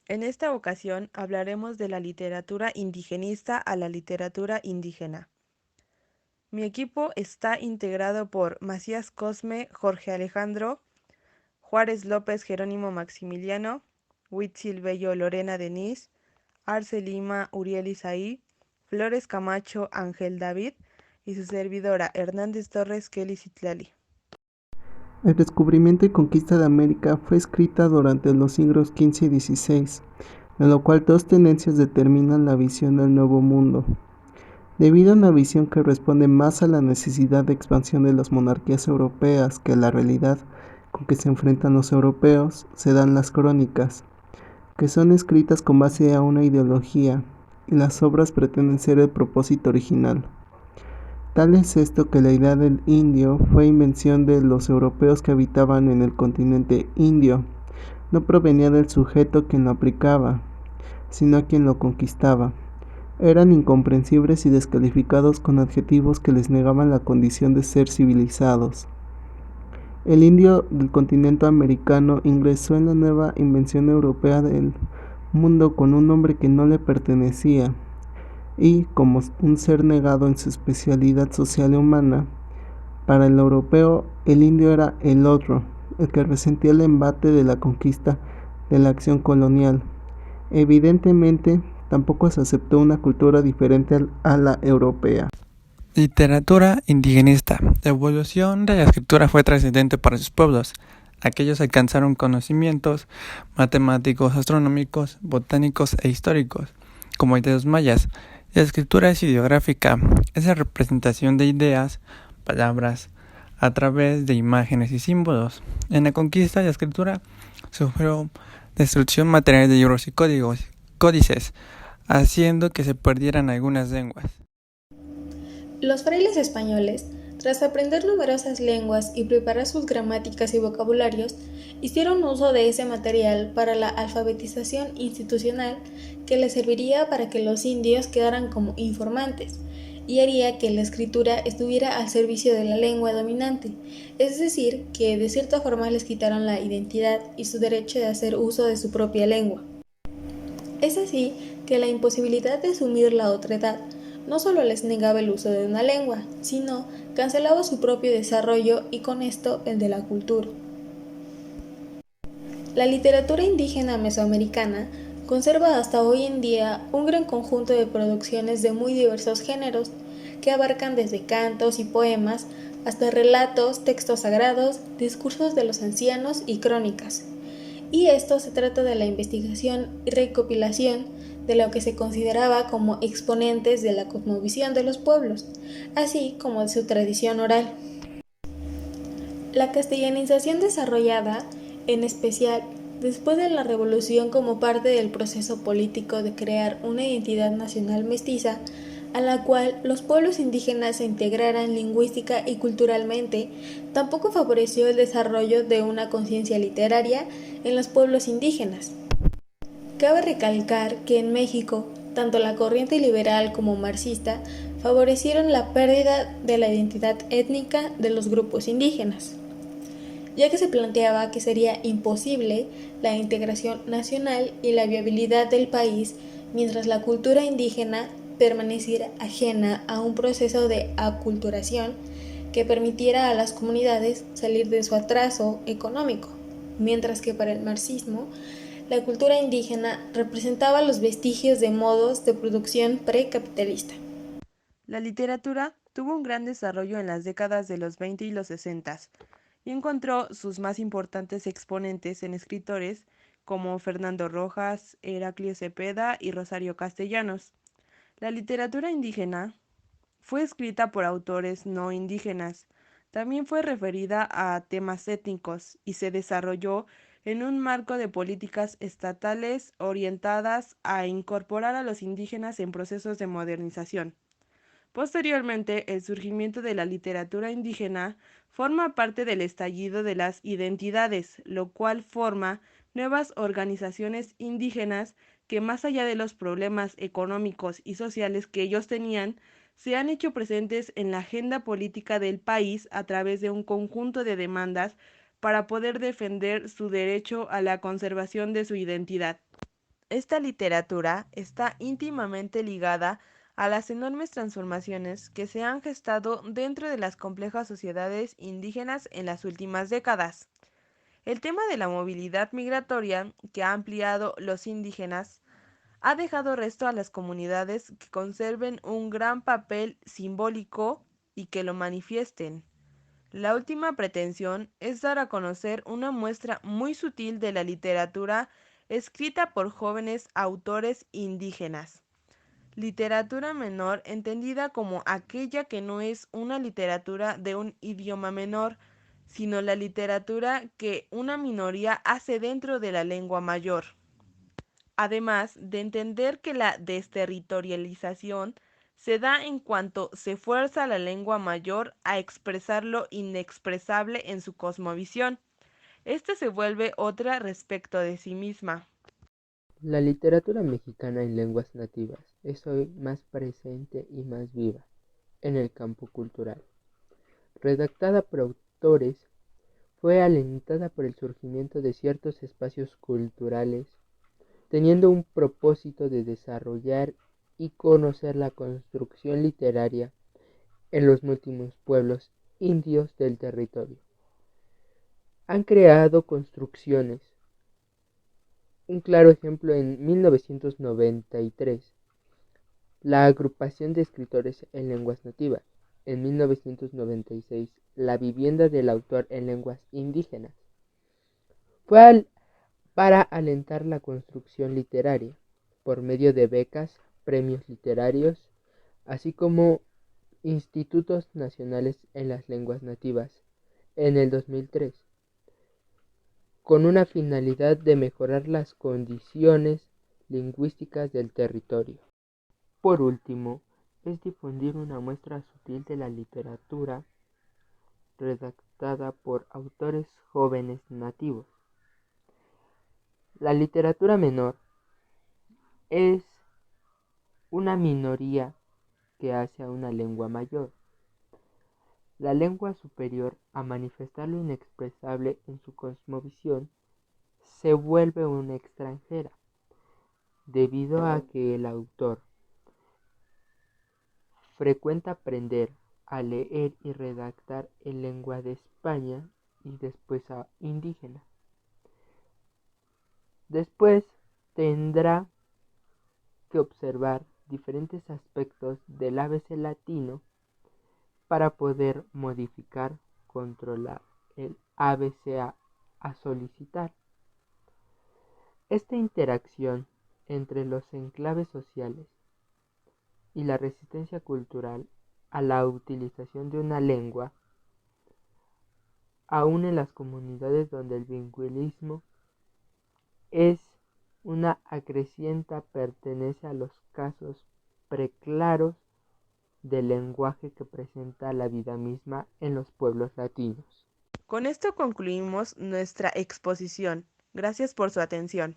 En esta ocasión hablaremos de la literatura indigenista a la literatura indígena. Mi equipo está integrado por Macías Cosme, Jorge Alejandro, Juárez López, Jerónimo Maximiliano, Huitzil Bello, Lorena Denise, Arce Lima, Uriel Isaí, Flores Camacho, Ángel David y su servidora Hernández Torres, Kelly Citlali. El descubrimiento y conquista de América fue escrita durante los siglos XV y XVI, en lo cual dos tendencias determinan la visión del Nuevo Mundo. Debido a una visión que responde más a la necesidad de expansión de las monarquías europeas que a la realidad con que se enfrentan los europeos, se dan las crónicas, que son escritas con base a una ideología, y las obras pretenden ser el propósito original. Tal es esto que la idea del indio fue invención de los europeos que habitaban en el continente indio. No provenía del sujeto quien lo aplicaba, sino quien lo conquistaba. Eran incomprensibles y descalificados con adjetivos que les negaban la condición de ser civilizados. El indio del continente americano ingresó en la nueva invención europea del mundo con un nombre que no le pertenecía, y como un ser negado en su especialidad social y humana. Para el europeo, el indio era el otro, el que resentía el embate de la conquista de la acción colonial. Evidentemente, tampoco se aceptó una cultura diferente a la europea. Literatura indigenista. La evolución de la escritura fue trascendente para sus pueblos. Aquellos alcanzaron conocimientos matemáticos, astronómicos, botánicos e históricos, como el de los mayas. La escritura es ideográfica, es la representación de ideas, palabras, a través de imágenes y símbolos. En la conquista, la escritura sufrió destrucción material de libros y códices, haciendo que se perdieran algunas lenguas. Los frailes españoles, tras aprender numerosas lenguas y preparar sus gramáticas y vocabularios, hicieron uso de ese material para la alfabetización institucional que les serviría para que los indios quedaran como informantes y haría que la escritura estuviera al servicio de la lengua dominante, es decir, que de cierta forma les quitaron la identidad y su derecho de hacer uso de su propia lengua. Es así que la imposibilidad de asumir la otredad no solo les negaba el uso de una lengua, sino cancelaba su propio desarrollo y con esto el de la cultura. La literatura indígena mesoamericana conserva hasta hoy en día un gran conjunto de producciones de muy diversos géneros, que abarcan desde cantos y poemas hasta relatos, textos sagrados, discursos de los ancianos y crónicas. Y esto se trata de la investigación y recopilación de lo que se consideraba como exponentes de la cosmovisión de los pueblos, así como de su tradición oral. La castellanización desarrollada, en especial después de la Revolución como parte del proceso político de crear una identidad nacional mestiza, a la cual los pueblos indígenas se integraran lingüística y culturalmente, tampoco favoreció el desarrollo de una conciencia literaria en los pueblos indígenas. Cabe recalcar que en México, tanto la corriente liberal como marxista favorecieron la pérdida de la identidad étnica de los grupos indígenas, ya que se planteaba que sería imposible la integración nacional y la viabilidad del país mientras la cultura indígena permaneciera ajena a un proceso de aculturación que permitiera a las comunidades salir de su atraso económico, mientras que para el marxismo la cultura indígena representaba los vestigios de modos de producción precapitalista. La literatura tuvo un gran desarrollo en las décadas de los 20 y los 60 y encontró sus más importantes exponentes en escritores como Fernando Rojas, Heraclio Cepeda y Rosario Castellanos. La literatura indígena fue escrita por autores no indígenas. También fue referida a temas étnicos y se desarrolló en un marco de políticas estatales orientadas a incorporar a los indígenas en procesos de modernización. Posteriormente, el surgimiento de la literatura indígena forma parte del estallido de las identidades, lo cual forma nuevas organizaciones indígenas que, más allá de los problemas económicos y sociales que ellos tenían, se han hecho presentes en la agenda política del país a través de un conjunto de demandas para poder defender su derecho a la conservación de su identidad. Esta literatura está íntimamente ligada a las enormes transformaciones que se han gestado dentro de las complejas sociedades indígenas en las últimas décadas. El tema de la movilidad migratoria que ha ampliado los indígenas ha dejado resto a las comunidades que conserven un gran papel simbólico y que lo manifiesten. La última pretensión es dar a conocer una muestra muy sutil de la literatura escrita por jóvenes autores indígenas. Literatura menor entendida como aquella que no es una literatura de un idioma menor, sino la literatura que una minoría hace dentro de la lengua mayor. Además de entender que la desterritorialización se da en cuanto se fuerza a la lengua mayor a expresar lo inexpresable en su cosmovisión. Este se vuelve otra respecto de sí misma. La literatura mexicana en lenguas nativas es hoy más presente y más viva en el campo cultural. Redactada por autores, fue alentada por el surgimiento de ciertos espacios culturales, teniendo un propósito de desarrollar y conocer la construcción literaria en los últimos pueblos indios del territorio. Han creado construcciones. Un claro ejemplo en 1993, la Agrupación de Escritores en Lenguas Nativas. En 1996, la Vivienda del Autor en Lenguas Indígenas. Fue para alentar la construcción literaria, por medio de becas, premios literarios, así como institutos nacionales en las lenguas nativas, en el 2003, con una finalidad de mejorar las condiciones lingüísticas del territorio. Por último, es difundir una muestra sutil de la literatura redactada por autores jóvenes nativos. La literatura menor es una minoría que hace a una lengua mayor. La lengua superior, a manifestar lo inexpresable en su cosmovisión, se vuelve una extranjera, debido a que el autor frecuenta aprender a leer y redactar en lengua de España y después a indígena. Después tendrá que observar diferentes aspectos del ABC latino para poder modificar, controlar el ABC a solicitar. Esta interacción entre los enclaves sociales y la resistencia cultural a la utilización de una lengua, aún en las comunidades donde el bilingüismo es una acreciente, pertenece a los casos preclaros del lenguaje que presenta la vida misma en los pueblos latinos. Con esto concluimos nuestra exposición. Gracias por su atención.